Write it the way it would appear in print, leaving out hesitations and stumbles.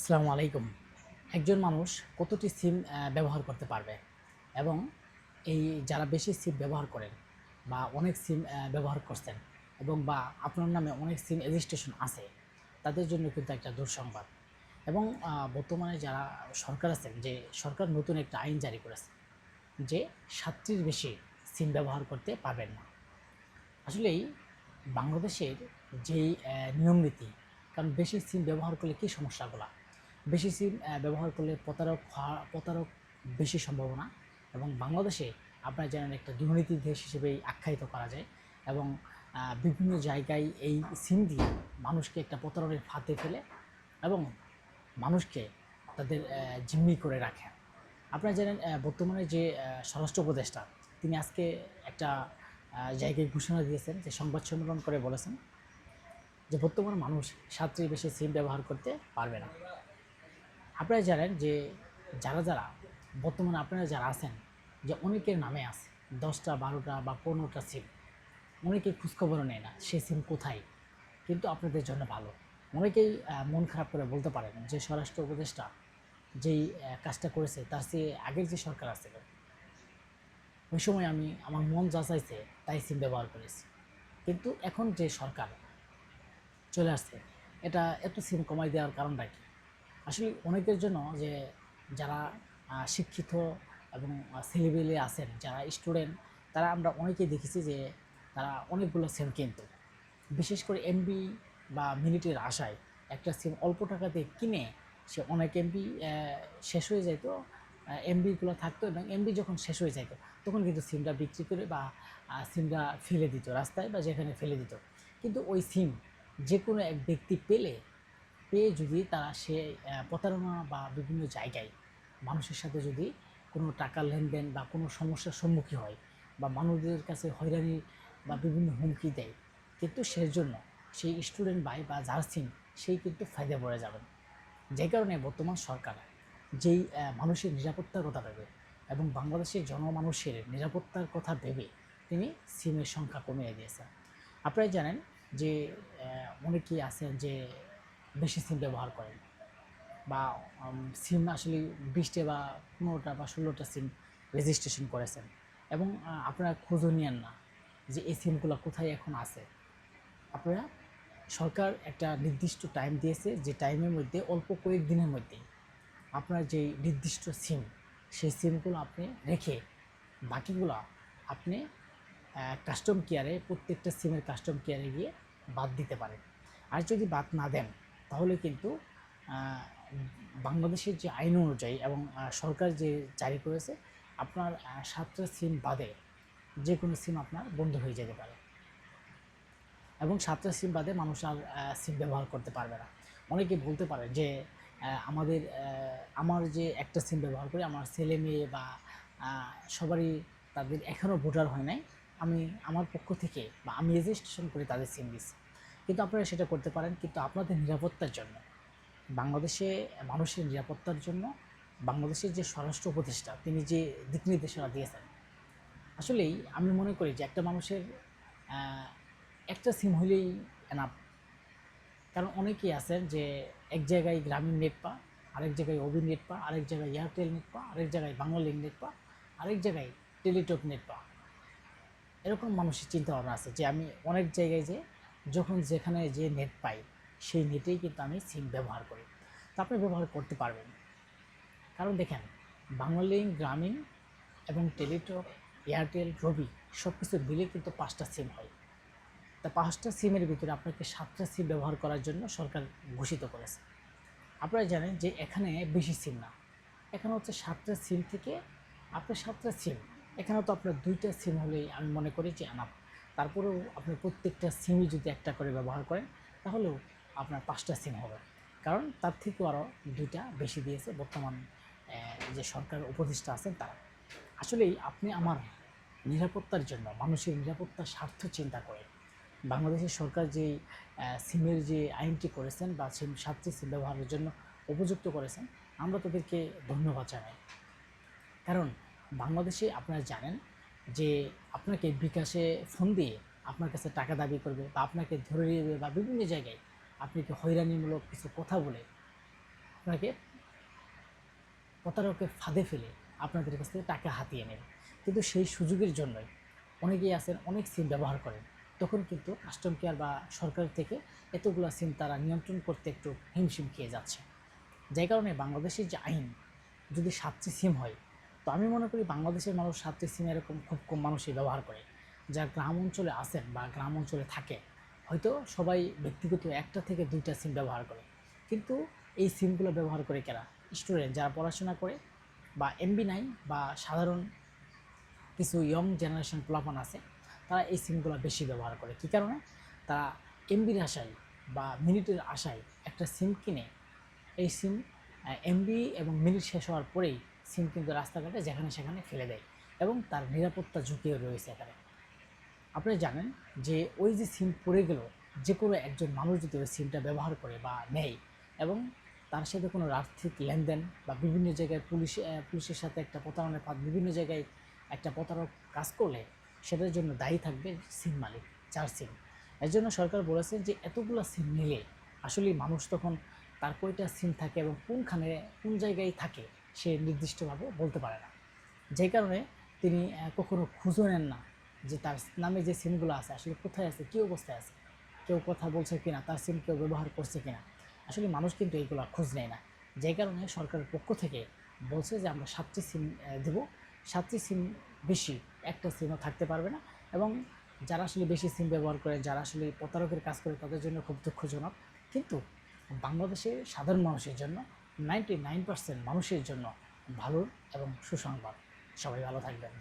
আসসালামু আলাইকুম। একজন মানুষ কতটি সিম ব্যবহার করতে পারবে এবং এই যারা বেশি সিম ব্যবহার করেন বা অনেক সিম ব্যবহার করছেন এবং বা আপনার নামে অনেক সিম রেজিস্ট্রেশন আছে, তাদের জন্য কিন্তু একটা দুঃসংবাদ। এবং বর্তমানে যারা সরকার আছেন, যে সরকার নতুন একটা আইন জারি করেছে যে ৭টির বেশি সিম ব্যবহার করতে পারবেন না। আসলেই বাংলাদেশের যেই নিয়ম নীতি, কারণ বেশি সিম ব্যবহার করলে কী সমস্যাগুলা, বেশি সিম ব্যবহার করলে প্রতারক বেশি সম্ভাবনা। এবং বাংলাদেশে আপনারা জানেন একটা দুর্নীতির দেশ হিসেবেই আখ্যায়িত করা যায়। এবং বিভিন্ন জায়গায় এই সিম দিয়ে মানুষকে একটা প্রতারণের ফাঁদে ফেলে এবং মানুষকে তাদের জিম্মি করে রাখে। আপনারা জানেন বর্তমানে যে স্বরাষ্ট্র উপদেষ্টা, তিনি আজকে একটা জায়গায় ঘোষণা দিয়েছেন, যে সংবাদ সম্মেলন করে বলেছেন যে বর্তমানে মানুষ ৭টির বেশি সিম ব্যবহার করতে পারবে না। আপনারা জানেন যে যারা বর্তমানে আপনারা যারা আছেন, যে অনেকের নামে আছে 10টা 12টা বা 15টা সিম, অনেকে খোঁজখবরও নেয় না সে সিম কোথায়। কিন্তু আপনাদের জন্য ভালো, অনেকেই মন খারাপ করে বলতে পারেন যে স্বরাষ্ট্র উপদেষ্টা যেই কাজটা করেছে তার চেয়ে আগের যে সরকার আছিল, ওই সময় আমি আমার মন যা চাইছে তাই সিম ব্যবহার করেছি। কিন্তু এখন যে সরকার চলে আসছে, এটা এত সিম কমাই দেওয়ার কারণটা কি? আসলে অনেকের জন্য, যে যারা শিক্ষিত এবং ছেলেবেলে আছেন, যারা স্টুডেন্ট, তারা আমরা অনেকেই দেখেছি যে তারা অনেকগুলো সিম কিনতো, বিশেষ করে এমবি বা মিনিটের আশায় একটা সিম অল্প টাকাতে কিনে সে অনেক এমবি শেষ হয়ে যেত, এমবিগুলো থাকতো, এবং এমবি যখন শেষ হয়ে যেত তখন কিন্তু সিমটা বিক্রি করে বা সিমটা ফেলে দিত রাস্তায় বা যেখানে ফেলে দিত। কিন্তু ওই সিম যে কোনো এক ব্যক্তি পেয়ে যদি তারা সে প্রতারণা বা বিভিন্ন জায়গায় মানুষের সাথে যদি কোনো টাকা লেনদেন বা কোনো সমস্যার সম্মুখীন হয় বা মানুষদের কাছে হয়রানি বা বিভিন্ন হুমকি দেয়, কিন্তু সেজন্য সেই স্টুডেন্ট ভাই বা যার সিম, সেই কিন্তু ফায়দা পড়ে যাবেন। যে কারণে বর্তমান সরকার যেই মানুষের নিরাপত্তার কথা ভেবে এবং বাংলাদেশের জনমানুষের নিরাপত্তার কথা ভেবে তিনি সিমের সংখ্যা কমিয়ে দিয়েছেন। আপনারা জানেন যে অনেকেই আছেন যে বেশি সিম ব্যবহার করেন, বা সিম আসলে 20টা বা 15টা বা 16টা সিম রেজিস্ট্রেশন করেছেন, এবং আপনারা খোঁজও নিয়েন না যে এই সিমগুলো কোথায় এখন আছে। আপনারা, সরকার একটা নির্দিষ্ট টাইম দিয়েছে, যে টাইমের মধ্যে অল্প কয়েক দিনের মধ্যেই আপনার যেই নির্দিষ্ট সিম, সেই সিমগুলো আপনি রেখে বাকিগুলো আপনি কাস্টম কেয়ারে, প্রত্যেকটা সিমের কাস্টম কেয়ারে গিয়ে বাদ দিতে পারেন। আর যদি বাদ না দেন, তাহলে কিন্তু বাংলাদেশের যে আইন অনুযায়ী এবং সরকার যে জারি করেছে, আপনার 7টা সিম বাদে যে কোনো সিম আপনার বন্ধ হয়ে যেতে পারে, এবং 7টা সিম বাদে মানুষ আর সিম ব্যবহার করতে পারবে না। অনেকে বলতে পারে যে আমার যে একটা সিম ব্যবহার করি, আমার ছেলে মেয়ে বা সবারই, তাদের এখনও ভোটার হয় নাই, আমি আমার পক্ষ থেকে বা আমি রেজিস্ট্রেশন করে তাদের সিম দিচ্ছি। কিন্তু আপনারা সেটা করতে পারেন, কিন্তু আপনাদের নিরাপত্তার জন্য, বাংলাদেশে মানুষের নিরাপত্তার জন্য বাংলাদেশের যে স্বরাষ্ট্র উপদেষ্টা, তিনি যে দিক নির্দেশনা দিয়েছেন, আসলেই আমি মনে করি যে একটা মানুষের একটা সিম হলেই এনাফ। কারণ অনেকেই আছেন যে এক জায়গায় গ্রামীণ নেট পা, আরেক জায়গায় অবি নেট পা, আরেক জায়গায় এয়ারটেল নেট পা, আরেক জায়গায় বাংলালিংক নেট পা, আরেক জায়গায় টেলিটক নেট পা। এরকম মানুষের চিন্তা ভাবনা আছে যে আমি অনেক জায়গায় যে যখন যেখানে যে নেট পাই, সেই নেটেই কিন্তু আমি সিম ব্যবহার করি। তা আপনি ব্যবহার করতে পারবেন। কারণ দেখেন, বাংলালিংক, গ্রামীণ এবং টেলিটক, এয়ারটেল, রবি সব কিছু মিলে কিন্তু 5টা সিম হয়। তা 5টা সিমের ভিতরে আপনাকে 7টা সিম ব্যবহার করার জন্য সরকার ঘোষিত করেছে। আপনারা জানেন যে এখানে বেশি সিম না, এখানে হচ্ছে 7টা সিম থেকে আপনার 7টা সিম, এখানে তো আপনার 2টা সিম হলেই আমি মনে করি যে আনাপ। তারপরেও আপনি প্রত্যেকটা সিমই যদি একটা করে ব্যবহার করেন, তাহলেও আপনার 5টা সিম হবে। কারণ তার থেকেও আরও 2টা বেশি দিয়েছে বর্তমান যে সরকার উপদেষ্টা আছেন তারা। আসলেই আপনি আমার নিরাপত্তার জন্য, মানুষের নিরাপত্তার স্বার্থ চিন্তা করে বাংলাদেশের সরকার যে সিমের যে আইনটি করেছেন বা সিম 7টি সিম ব্যবহারের জন্য উপযুক্ত করেছেন, আমরা তাদেরকে ধন্যবাদ জানাই। কারণ বাংলাদেশে আপনারা জানেন যে আপনাকে বিকাশে ফোন দিয়ে আপনার কাছে টাকা দাবি করবে বা আপনাকে ধরে নিয়ে যাবে, বা বিভিন্ন জায়গায় আপনাকে হয়রানিমূলক কিছু কথা বলে আপনাকে প্রতারকের ফাঁদে ফেলে আপনাদের কাছ থেকে টাকা হাতিয়ে নেবে। কিন্তু সেই সুযোগের জন্যই অনেকেই আছেন অনেক সিম ব্যবহার করেন, তখন কিন্তু কাস্টম কেয়ার বা সরকার থেকে এতগুলো সিম তারা নিয়ন্ত্রণ করতে একটু হিমশিম খেয়ে যাচ্ছে। যার কারণে বাংলাদেশের যে আইন, যদি 7টি সিম হয়, তো আমি মনে করি বাংলাদেশের মানুষ 7টি সিম এরকম খুব কম মানুষই ব্যবহার করে। যারা গ্রাম অঞ্চলে আছেন বা গ্রাম অঞ্চলে থাকে, হয়তো সবাই ব্যক্তিগত একটা থেকে 2টা সিম ব্যবহার করে। কিন্তু এই সিমগুলো ব্যবহার করে কারা? স্টুডেন্ট যারা পড়াশোনা করে, বা এমবি নাই, বা সাধারণ কিছু ইয়ং জেনারেশন পোলাপান আছে, তারা এই সিমগুলো বেশি ব্যবহার করে। কী কারণে? তারা এমবির আশায় বা মিনিটের আশায় একটা সিম কিনে, এই সিম এমবি এবং মিনিট শেষ হওয়ার পরেই সিম কিন্তু রাস্তাঘাটে যেখানে সেখানে ফেলে দেয়, এবং তার নিরাপত্তা ঝুঁকিও রয়েছে এখানে। আপনি জানেন যে ওই যে সিম পড়ে গেল, যে কোনো একজন মানুষ যদি ওই সিমটা ব্যবহার করে বা নেয়, এবং তার সাথে কোনো আর্থিক লেনদেন বা বিভিন্ন জায়গায় পুলিশের সাথে একটা প্রতারণার ফাঁদ, বিভিন্ন জায়গায় একটা প্রতারক কাজ করলে সেটার জন্য দায়ী থাকবে সিম মালিক, যার সিম। এর জন্য সরকার বলেছে যে এতগুলো সিম নিলে আসলে মানুষ তখন তার কয়টা সিম থাকে এবং কোনখানে কোন জায়গায় থাকে সে নির্দিষ্টভাবে বলতে পারে না। যে কারণে তিনি কখনো খুঁজে নেন না যে তার নামে যে সিমগুলো আছে আসলে কোথায় আছে, কী অবস্থায় আছে, কেউ কথা বলছে কিনা, তার সিম কেউ ব্যবহার করছে কিনা। আসলে মানুষ কিন্তু এইগুলো খোঁজ নেয় না। যে কারণে সরকারের পক্ষ থেকে বলছে যে আমরা 7টি সিম দেবো। 7টি সিম বেশি একটা সিমও থাকতে পারবে না। এবং যারা আসলে বেশি সিম ব্যবহার করে, যারা আসলে প্রতারকের কাজ করে, তাদের জন্য খুব দুঃখজনক। কিন্তু বাংলাদেশের সাধারণ মানুষের জন্য, 99% মানুষের জন্য ভালো এবং সুসংবাদ। সবাই ভালো থাকবেন।